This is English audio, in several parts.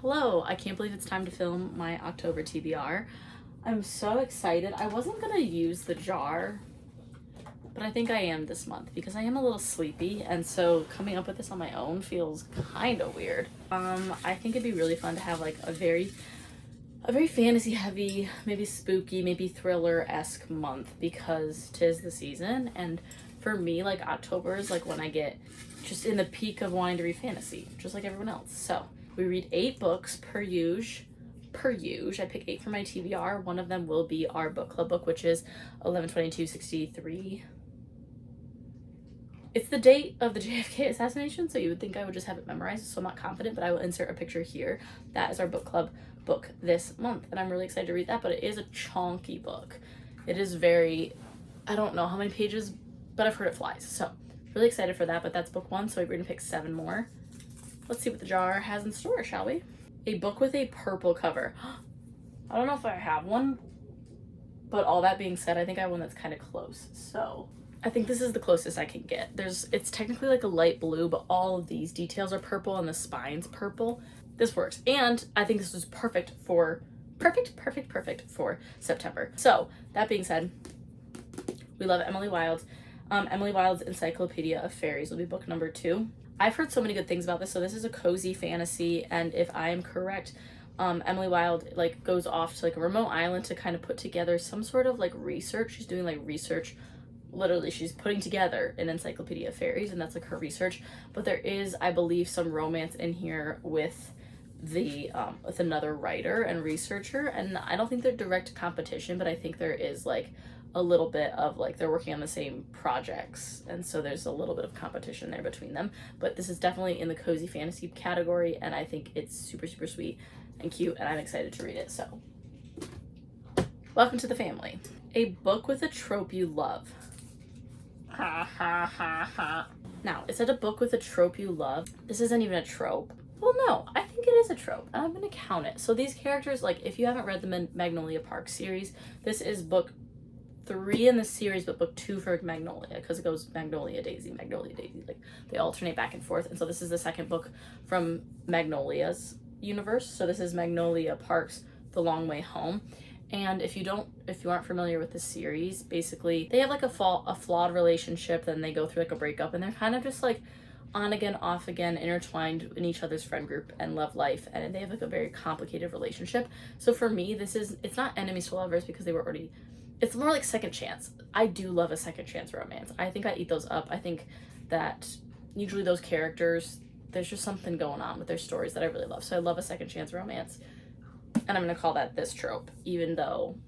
Hello, I can't believe it's time to film my October TBR. I'm so excited. I wasn't gonna use the jar, but I think I am this month because I am a little sleepy, and so coming up with this on my own feels kind of weird. I think it'd be really fun to have like a very fantasy heavy, maybe spooky, maybe thriller-esque month because 'tis the season, and for me, like October is like when I get just in the peak of wanting to read fantasy, just like everyone else. So we read 8 books per usual. I pick 8 for my TBR. One of them will be our book club book, which is 11/22/63. It's the date of the JFK assassination, so you would think I would just have it memorized, so I'm not confident, but I will insert a picture here. That is our book club book this month, and I'm really excited to read that, but it is a chonky book. It is very, I don't know how many pages, but I've heard it flies, so really excited for that, but that's book 1, so we're going to pick 7 more. Let's see what the jar has in store, shall we? A book with a purple cover. I don't know if I have one, but all that being said, I think I have one that's kind of close, so I think this is the closest I can get. It's technically like a light blue, but all of these details are purple and the spine's purple. This works, and I think this is perfect for September. So that being said, we love Emily Wilde. Emily Wilde's Encyclopedia of Fairies will be book number 2. I've heard so many good things about this. So this is a cozy fantasy, and if I am correct, Emily Wilde like goes off to like a remote island to kind of put together some sort of like research. She's doing like research. Literally, she's putting together an Encyclopedia of Fairies, and that's like her research. But there is, I believe, some romance in here with with another writer and researcher, and I don't think they're direct competition, but I think there is like a little bit of like they're working on the same projects, and so there's a little bit of competition there between them. But this is definitely in the cozy fantasy category, and I think it's super sweet and cute, and I'm excited to read it. So welcome to the family. A book with a trope you love. Ha ha ha ha. Now, it said a book with a trope you love. This isn't even a trope. Well, no, I think it is a trope, and I'm gonna count it. So these characters, like, if you haven't read the Magnolia Park series, this is book 3 in the series, but book 2 for Magnolia, because it goes Magnolia Daisy, like, they alternate back and forth, and so this is the second book from Magnolia's universe, so this is Magnolia Park's The Long Way Home. And if you aren't familiar with the series, basically, they have, like, a flawed relationship, then they go through, like, a breakup, and they're kind of just, like, on again, off again, intertwined in each other's friend group and love life, and they have like a very complicated relationship. So for me, it's not enemies to lovers because it's more like second chance. I do love a second chance romance. I think I eat those up. I think that usually those characters, there's just something going on with their stories that I really love. So I love a second chance romance, and I'm gonna call that this trope, even though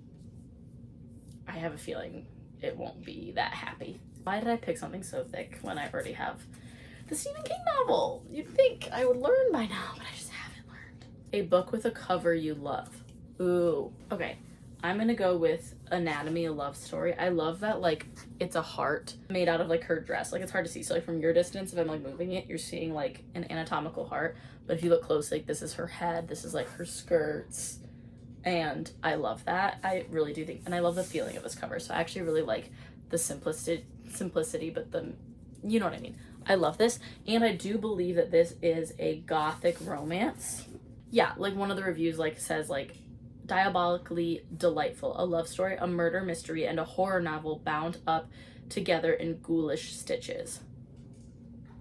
I have a feeling it won't be that happy. Why did I pick something so thick when I already have the Stephen King novel? You'd think I would learn by now, but I just haven't learned. A book with a cover you love. Ooh. Okay, I'm gonna go with Anatomy, a Love Story. I love that, like, it's a heart made out of, like, her dress. Like, it's hard to see. So, like, from your distance, if I'm, like, moving it, you're seeing, like, an anatomical heart. But if you look closely, like, this is her head. This is, like, her skirts. And I love that. I really do think, and I love the feeling of this cover. So I actually really like the simplicity, but you know what I mean. I love this, and I do believe that this is a gothic romance. Yeah, like one of the reviews like says like diabolically delightful, a love story, a murder mystery, and a horror novel bound up together in ghoulish stitches.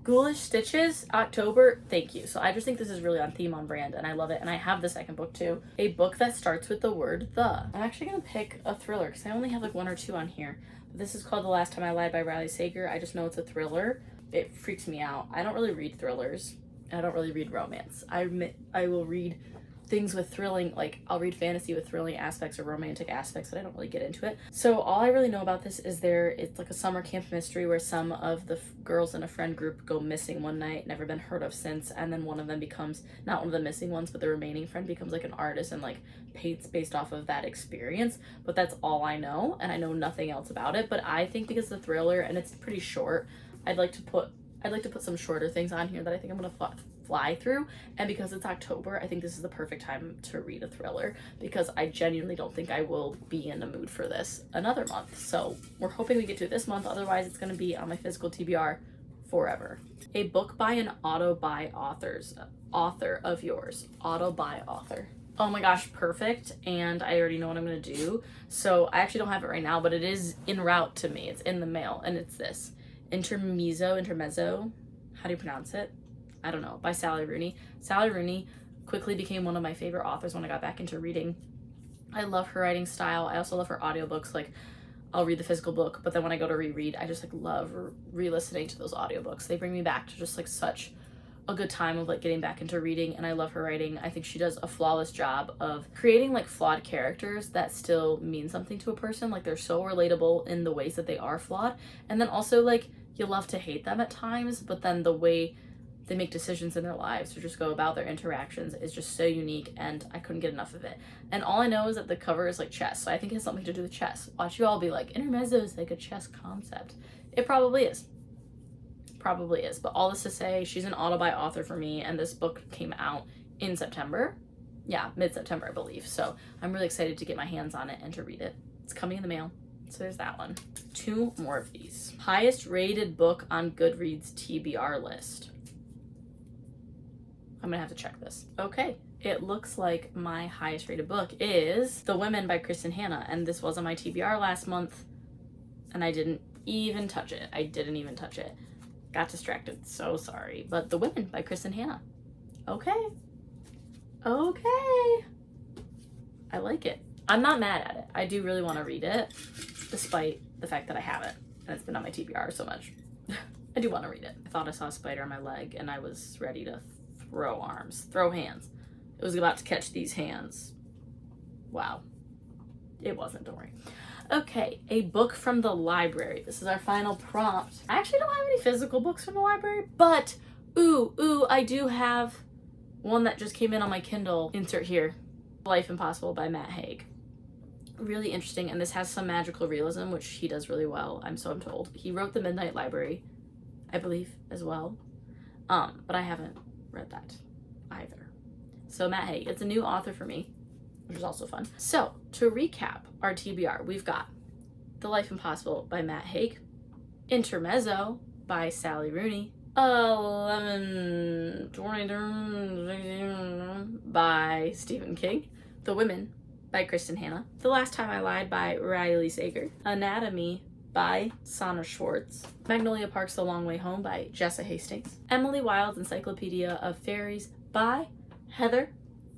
Ghoulish stitches, October, thank you. So I just think this is really on theme, on brand, and I love it. And I have the second book too, a book that starts with the word the. I'm actually gonna pick a thriller because I only have like 1 or 2 on here. But this is called The Last Time I Lied by Riley Sager. I just know it's a thriller. It freaks me out. I don't really read thrillers. I don't really read romance. I will read things with thrilling, like I'll read fantasy with thrilling aspects or romantic aspects, but I don't really get into it. So all I really know about this is it's like a summer camp mystery where some of the girls in a friend group go missing one night, never been heard of since, and then one of them becomes, not one of the missing ones, but the remaining friend becomes like an artist and like paints based off of that experience. But that's all I know, and I know nothing else about it. But I think because the thriller, and it's pretty short, I'd like to put some shorter things on here that I think I'm gonna fly through, and because it's October, I think this is the perfect time to read a thriller because I genuinely don't think I will be in the mood for this another month. So we're hoping we get to it this month, otherwise it's going to be on my physical TBR forever. A book by an author of yours. Author. Oh my gosh, perfect. And I already know what I'm gonna do. So I actually don't have it right now, but it is en route to me. It's in the mail, and it's this. Intermezzo. How do you pronounce it? I don't know. By Sally Rooney. Sally Rooney quickly became one of my favorite authors when I got back into reading. I love her writing style. I also love her audiobooks. Like, I'll read the physical book, but then when I go to reread, I just like love re-listening to those audiobooks. They bring me back to just like such a good time of like getting back into reading, and I love her writing. I think she does a flawless job of creating like flawed characters that still mean something to a person. Like, they're so relatable in the ways that they are flawed, and then also like you love to hate them at times, but then the way they make decisions in their lives or just go about their interactions is just so unique, and I couldn't get enough of it. And all I know is that the cover is like chess, so I think it has something to do with chess. Watch you all be like, Intermezzo is like a chess concept. It probably is. Probably is. But all this to say, she's an auto-buy author for me, and this book came out in September. Yeah, mid-September, I believe. So I'm really excited to get my hands on it and to read it. It's coming in the mail. So there's that one. 2 more of these. Highest rated book on Goodreads TBR list. I'm gonna have to check this. Okay, it looks like my highest rated book is The Women by Kristen Hanna, and this was on my TBR last month, and I didn't even touch it. Got distracted, so sorry. But The Women by Kristen Hanna. Okay. I like it. I'm not mad at it. I do really want to read it, despite the fact that I haven't, and it's been on my TBR so much. I do want to read it. I thought I saw a spider on my leg, and I was ready to throw hands. It was about to catch these hands. Wow. It wasn't, don't worry. Okay, a book from the library. This is our final prompt. I actually don't have any physical books from the library, but I do have one that just came in on my Kindle. Insert here. Life Impossible by Matt Haig. Really interesting, and this has some magical realism, which he does really well, I'm told. He wrote The Midnight Library, I believe, as well. But I haven't read that either. So Matt Haig, it's a new author for me, which is also fun. So to recap our TBR, we've got The Life Impossible by Matt Haig, Intermezzo by Sally Rooney, 11/20 by Stephen King, The Women by Kristen Hanna, The Last Time I Lied by Riley Sager, Anatomy by Sana Schwartz, Magnolia Park's The Long Way Home by Jessa Hastings, Emily Wilde's Encyclopedia of Fairies by Heather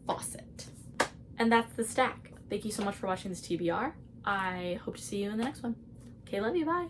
Fawcett. And that's the stack. Thank you so much for watching this TBR. I hope to see you in the next one. Okay, love you, bye.